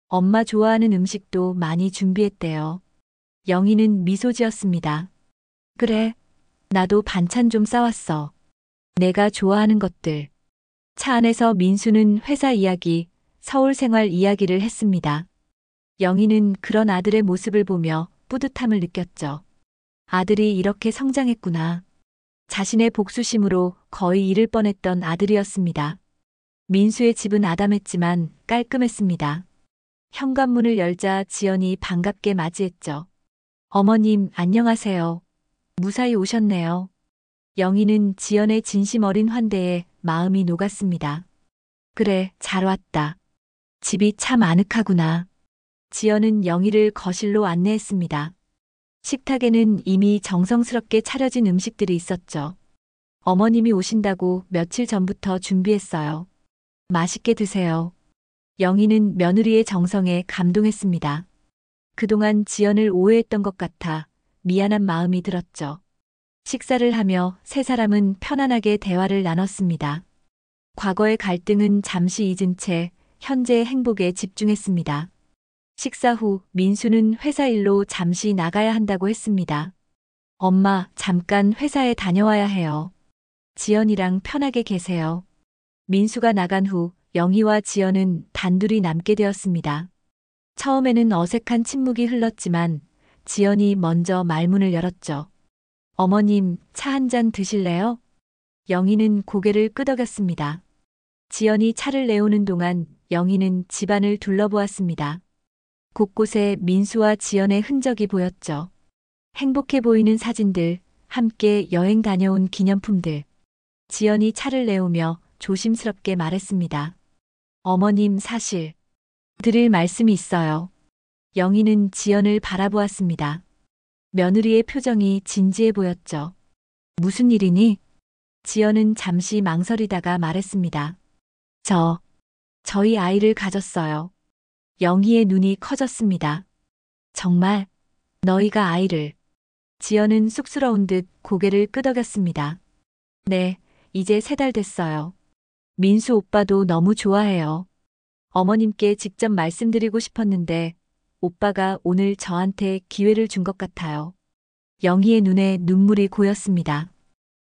엄마 좋아하는 음식도 많이 준비했대요. 영희는 미소 지었습니다. 그래, 나도 반찬 좀 싸왔어. 내가 좋아하는 것들. 차 안에서 민수는 회사 이야기, 서울 생활 이야기를 했습니다. 영희는 그런 아들의 모습을 보며 뿌듯함을 느꼈죠. 아들이 이렇게 성장했구나. 자신의 복수심으로 거의 잃을 뻔했던 아들이었습니다. 민수의 집은 아담했지만 깔끔했습니다. 현관문을 열자 지연이 반갑게 맞이했죠. 어머님, 안녕하세요. 무사히 오셨네요. 영희는 지연의 진심 어린 환대에 마음이 녹았습니다. 그래, 잘 왔다. 집이 참 아늑하구나. 지연은 영희를 거실로 안내했습니다. 식탁에는 이미 정성스럽게 차려진 음식들이 있었죠. 어머님이 오신다고 며칠 전부터 준비했어요. 맛있게 드세요. 영희는 며느리의 정성에 감동했습니다. 그동안 지연을 오해했던 것 같아 미안한 마음이 들었죠. 식사를 하며 세 사람은 편안하게 대화를 나눴습니다. 과거의 갈등은 잠시 잊은 채 현재의 행복에 집중했습니다. 식사 후 민수는 회사 일로 잠시 나가야 한다고 했습니다. 엄마, 잠깐 회사에 다녀와야 해요. 지연이랑 편하게 계세요. 민수가 나간 후 영희와 지연은 단둘이 남게 되었습니다. 처음에는 어색한 침묵이 흘렀지만 지연이 먼저 말문을 열었죠. 어머님, 차 한 잔 드실래요? 영희는 고개를 끄덕였습니다. 지연이 차를 내오는 동안 영희는 집안을 둘러보았습니다. 곳곳에 민수와 지연의 흔적이 보였죠. 행복해 보이는 사진들, 함께 여행 다녀온 기념품들. 지연이 차를 내오며 조심스럽게 말했습니다. 어머님, 사실 드릴 말씀이 있어요. 영희는 지연을 바라보았습니다. 며느리의 표정이 진지해 보였죠. 무슨 일이니? 지연은 잠시 망설이다가 말했습니다. 저희 아이를 가졌어요. 영희의 눈이 커졌습니다. 정말? 너희가 아이를? 지연은 쑥스러운 듯 고개를 끄덕였습니다. 네, 이제 3달 됐어요. 민수 오빠도 너무 좋아해요. 어머님께 직접 말씀드리고 싶었는데 오빠가 오늘 저한테 기회를 준 것 같아요. 영희의 눈에 눈물이 고였습니다.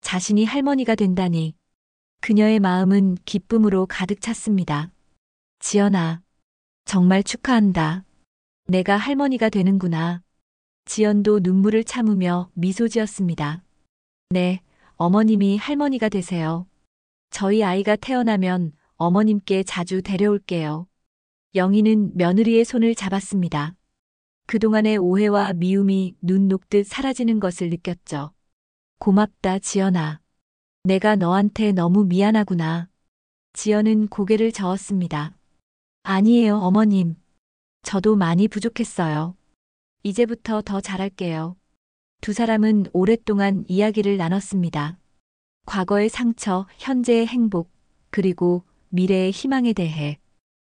자신이 할머니가 된다니. 그녀의 마음은 기쁨으로 가득 찼습니다. 지연아, 정말 축하한다. 내가 할머니가 되는구나. 지연도 눈물을 참으며 미소 지었습니다. 네, 어머님이 할머니가 되세요. 저희 아이가 태어나면 어머님께 자주 데려올게요. 영희는 며느리의 손을 잡았습니다. 그동안의 오해와 미움이 눈 녹듯 사라지는 것을 느꼈죠. 고맙다, 지연아. 내가 너한테 너무 미안하구나. 지연은 고개를 저었습니다. 아니에요, 어머님. 저도 많이 부족했어요. 이제부터 더 잘할게요. 두 사람은 오랫동안 이야기를 나눴습니다. 과거의 상처, 현재의 행복, 그리고 미래의 희망에 대해.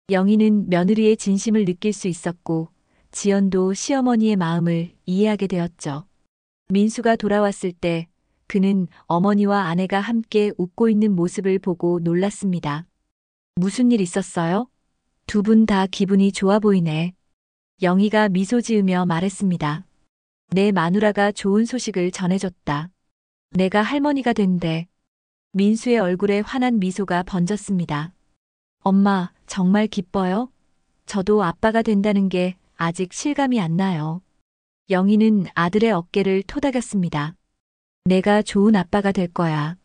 영희는 며느리의 진심을 느낄 수 있었고, 지연도 시어머니의 마음을 이해하게 되었죠. 민수가 돌아왔을 때 그는 어머니와 아내가 함께 웃고 있는 모습을 보고 놀랐습니다. 무슨 일 있었어요? 두 분 다 기분이 좋아 보이네. 영희가 미소 지으며 말했습니다. 내 마누라가 좋은 소식을 전해줬다. 내가 할머니가 된대. 민수의 얼굴에 환한 미소가 번졌습니다. 엄마, 정말 기뻐요? 저도 아빠가 된다는 게 아직 실감이 안 나요. 영희는 아들의 어깨를 토닥였습니다. 내가 좋은 아빠가 될 거야.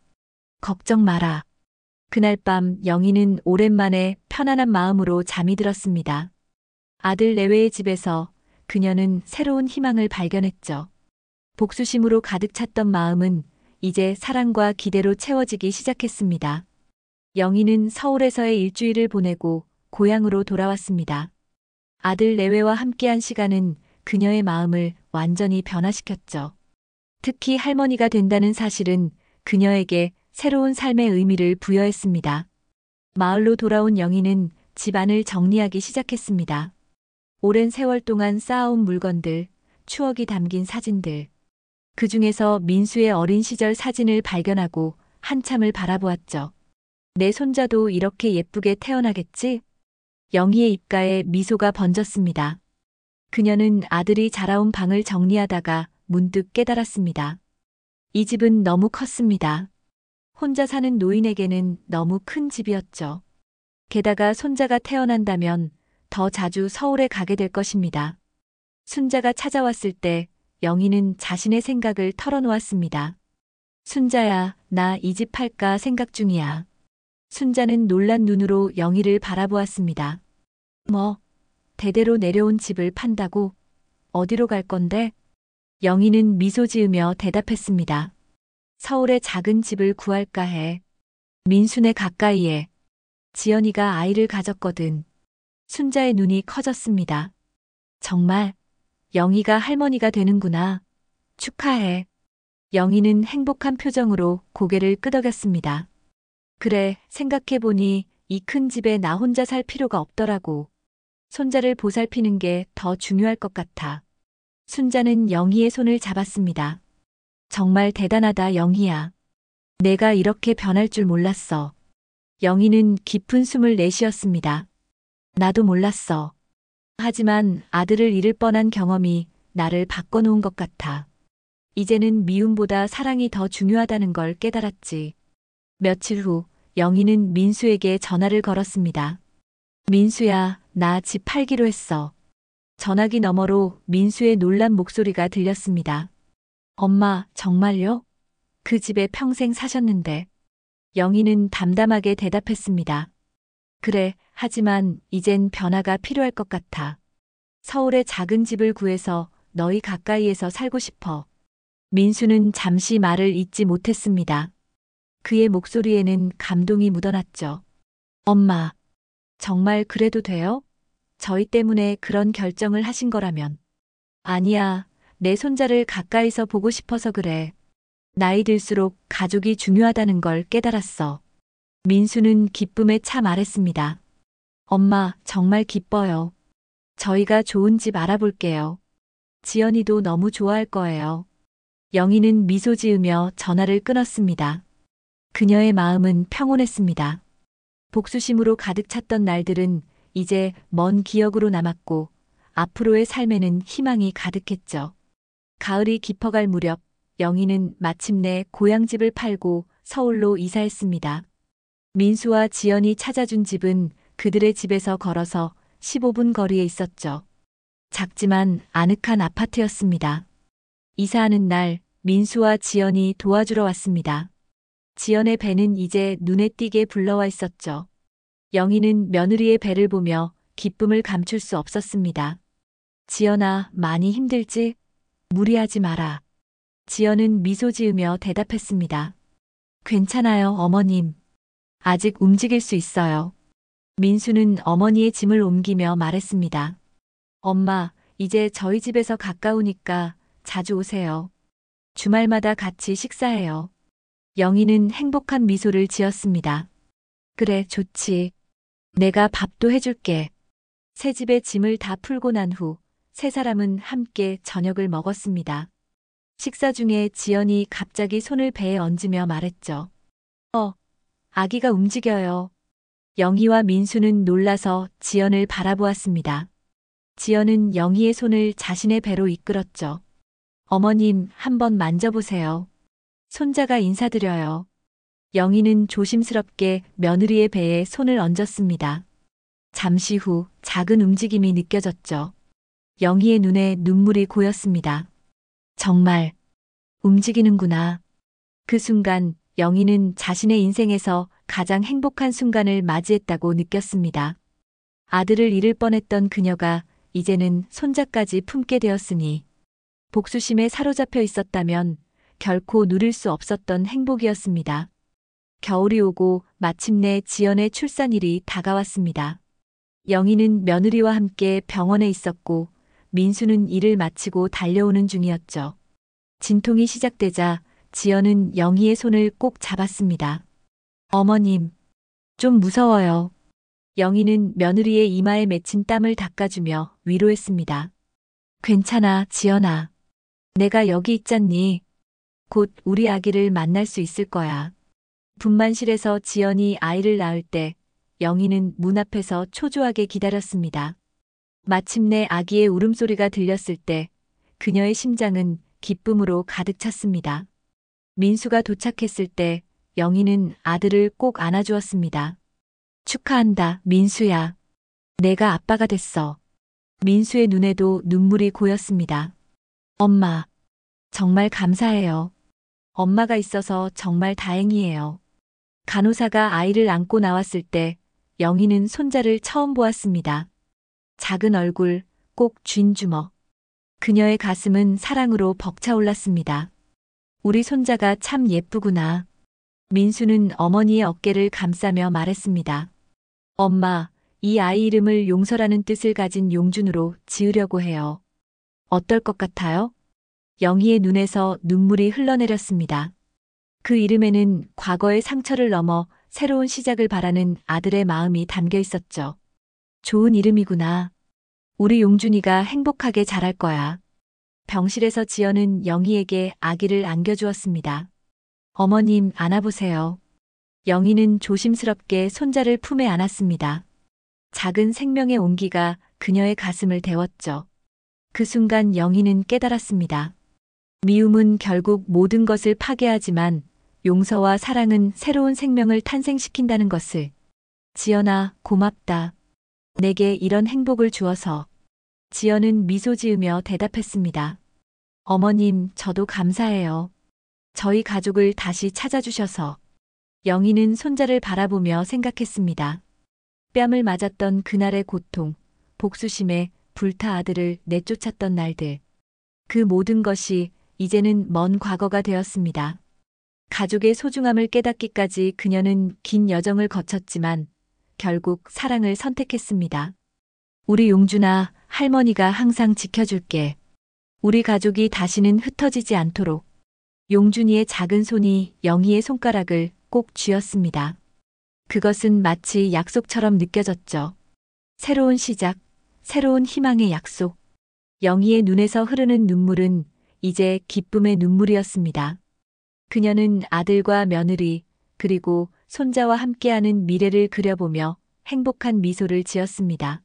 걱정 마라. 그날 밤 영희는 오랜만에 편안한 마음으로 잠이 들었습니다. 아들 내외의 집에서 그녀는 새로운 희망을 발견했죠. 복수심으로 가득 찼던 마음은 이제 사랑과 기대로 채워지기 시작했습니다. 영희는 서울에서의 일주일을 보내고 고향으로 돌아왔습니다. 아들 내외와 함께한 시간은 그녀의 마음을 완전히 변화시켰죠. 특히 할머니가 된다는 사실은 그녀에게 새로운 삶의 의미를 부여했습니다. 마을로 돌아온 영희는 집안을 정리하기 시작했습니다. 오랜 세월 동안 쌓아온 물건들, 추억이 담긴 사진들. 그 중에서 민수의 어린 시절 사진을 발견하고 한참을 바라보았죠. 내 손자도 이렇게 예쁘게 태어나겠지? 영희의 입가에 미소가 번졌습니다. 그녀는 아들이 자라온 방을 정리하다가 문득 깨달았습니다. 이 집은 너무 컸습니다. 혼자 사는 노인에게는 너무 큰 집이었죠. 게다가 손자가 태어난다면 더 자주 서울에 가게 될 것입니다. 순자가 찾아왔을 때 영희는 자신의 생각을 털어놓았습니다. 순자야, 나 이 집 팔까 생각 중이야. 순자는 놀란 눈으로 영희를 바라보았습니다. 뭐, 대대로 내려온 집을 판다고? 어디로 갈 건데? 영희는 미소 지으며 대답했습니다. 서울에 작은 집을 구할까 해. 민수네 가까이에. 지연이가 아이를 가졌거든. 순자의 눈이 커졌습니다. 정말, 영희가 할머니가 되는구나. 축하해. 영희는 행복한 표정으로 고개를 끄덕였습니다. 그래, 생각해보니 이 큰 집에 나 혼자 살 필요가 없더라고. 손자를 보살피는 게 더 중요할 것 같아. 순자는 영희의 손을 잡았습니다. 정말 대단하다, 영희야. 내가 이렇게 변할 줄 몰랐어. 영희는 깊은 숨을 내쉬었습니다. 나도 몰랐어. 하지만 아들을 잃을 뻔한 경험이 나를 바꿔놓은 것 같아. 이제는 미움보다 사랑이 더 중요하다는 걸 깨달았지. 며칠 후 영희는 민수에게 전화를 걸었습니다. 민수야, 나 집 팔기로 했어. 전화기 너머로 민수의 놀란 목소리가 들렸습니다. 엄마, 정말요? 그 집에 평생 사셨는데. 영희는 담담하게 대답했습니다. 그래, 하지만 이젠 변화가 필요할 것 같아. 서울에 작은 집을 구해서 너희 가까이에서 살고 싶어. 민수는 잠시 말을 잇지 못했습니다. 그의 목소리에는 감동이 묻어났죠. 엄마, 정말 그래도 돼요? 저희 때문에 그런 결정을 하신 거라면. 아니야, 내 손자를 가까이서 보고 싶어서 그래. 나이 들수록 가족이 중요하다는 걸 깨달았어. 민수는 기쁨에 차 말했습니다. 엄마, 정말 기뻐요. 저희가 좋은 집 알아볼게요. 지연이도 너무 좋아할 거예요. 영희는 미소 지으며 전화를 끊었습니다. 그녀의 마음은 평온했습니다. 복수심으로 가득 찼던 날들은 이제 먼 기억으로 남았고 앞으로의 삶에는 희망이 가득했죠. 가을이 깊어갈 무렵 영희는 마침내 고향집을 팔고 서울로 이사했습니다. 민수와 지연이 찾아준 집은 그들의 집에서 걸어서 15분 거리에 있었죠. 작지만 아늑한 아파트였습니다. 이사하는 날 민수와 지연이 도와주러 왔습니다. 지연의 배는 이제 눈에 띄게 불러와 있었죠. 영희는 며느리의 배를 보며 기쁨을 감출 수 없었습니다. 지연아, 많이 힘들지? 무리하지 마라. 지연은 미소 지으며 대답했습니다. 괜찮아요, 어머님. 아직 움직일 수 있어요. 민수는 어머니의 짐을 옮기며 말했습니다. 엄마, 이제 저희 집에서 가까우니까 자주 오세요. 주말마다 같이 식사해요. 영희는 행복한 미소를 지었습니다. 그래, 좋지. 내가 밥도 해줄게. 새 집의 짐을 다 풀고 난 후 세 사람은 함께 저녁을 먹었습니다. 식사 중에 지연이 갑자기 손을 배에 얹으며 말했죠. 아기가 움직여요. 영희와 민수는 놀라서 지연을 바라보았습니다. 지연은 영희의 손을 자신의 배로 이끌었죠. 어머님, 한번 만져보세요. 손자가 인사드려요. 영희는 조심스럽게 며느리의 배에 손을 얹었습니다. 잠시 후 작은 움직임이 느껴졌죠. 영희의 눈에 눈물이 고였습니다. 정말 움직이는구나. 그 순간 영희는 자신의 인생에서 가장 행복한 순간을 맞이했다고 느꼈습니다. 아들을 잃을 뻔했던 그녀가 이제는 손자까지 품게 되었으니 복수심에 사로잡혀 있었다면 결코 누릴 수 없었던 행복이었습니다. 겨울이 오고 마침내 지연의 출산일이 다가왔습니다. 영희는 며느리와 함께 병원에 있었고 민수는 일을 마치고 달려오는 중이었죠. 진통이 시작되자 지연은 영희의 손을 꼭 잡았습니다. 어머님, 좀 무서워요. 영희는 며느리의 이마에 맺힌 땀을 닦아주며 위로했습니다. 괜찮아, 지연아. 내가 여기 있잖니. 곧 우리 아기를 만날 수 있을 거야. 분만실에서 지연이 아이를 낳을 때 영희는 문 앞에서 초조하게 기다렸습니다. 마침내 아기의 울음소리가 들렸을 때 그녀의 심장은 기쁨으로 가득 찼습니다. 민수가 도착했을 때 영희는 아들을 꼭 안아주었습니다. 축하한다, 민수야. 내가 아빠가 됐어. 민수의 눈에도 눈물이 고였습니다. 엄마, 정말 감사해요. 엄마가 있어서 정말 다행이에요. 간호사가 아이를 안고 나왔을 때 영희는 손자를 처음 보았습니다. 작은 얼굴, 꼭 쥔 주먹. 그녀의 가슴은 사랑으로 벅차올랐습니다. 우리 손자가 참 예쁘구나. 민수는 어머니의 어깨를 감싸며 말했습니다. 엄마, 이 아이 이름을 용서라는 뜻을 가진 용준으로 지으려고 해요. 어떨 것 같아요? 영희의 눈에서 눈물이 흘러내렸습니다. 그 이름에는 과거의 상처를 넘어 새로운 시작을 바라는 아들의 마음이 담겨 있었죠. 좋은 이름이구나. 우리 용준이가 행복하게 자랄 거야. 병실에서 지연은 영희에게 아기를 안겨주었습니다. 어머님, 안아보세요. 영희는 조심스럽게 손자를 품에 안았습니다. 작은 생명의 온기가 그녀의 가슴을 데웠죠. 그 순간 영희는 깨달았습니다. 미움은 결국 모든 것을 파괴하지만 용서와 사랑은 새로운 생명을 탄생시킨다는 것을. 지연아, 고맙다. 내게 이런 행복을 주어서. 지연은 미소 지으며 대답했습니다. 어머님, 저도 감사해요. 저희 가족을 다시 찾아주셔서. 영희는 손자를 바라보며 생각했습니다. 뺨을 맞았던 그날의 고통, 복수심에 불타 아들을 내쫓았던 날들. 그 모든 것이 이제는 먼 과거가 되었습니다. 가족의 소중함을 깨닫기까지 그녀는 긴 여정을 거쳤지만 결국 사랑을 선택했습니다. 우리 용준아, 할머니가 항상 지켜줄게. 우리 가족이 다시는 흩어지지 않도록. 용준이의 작은 손이 영희의 손가락을 꼭 쥐었습니다. 그것은 마치 약속처럼 느껴졌죠. 새로운 시작, 새로운 희망의 약속. 영희의 눈에서 흐르는 눈물은 이제 기쁨의 눈물이었습니다. 그녀는 아들과 며느리, 그리고 손자와 함께하는 미래를 그려보며 행복한 미소를 지었습니다.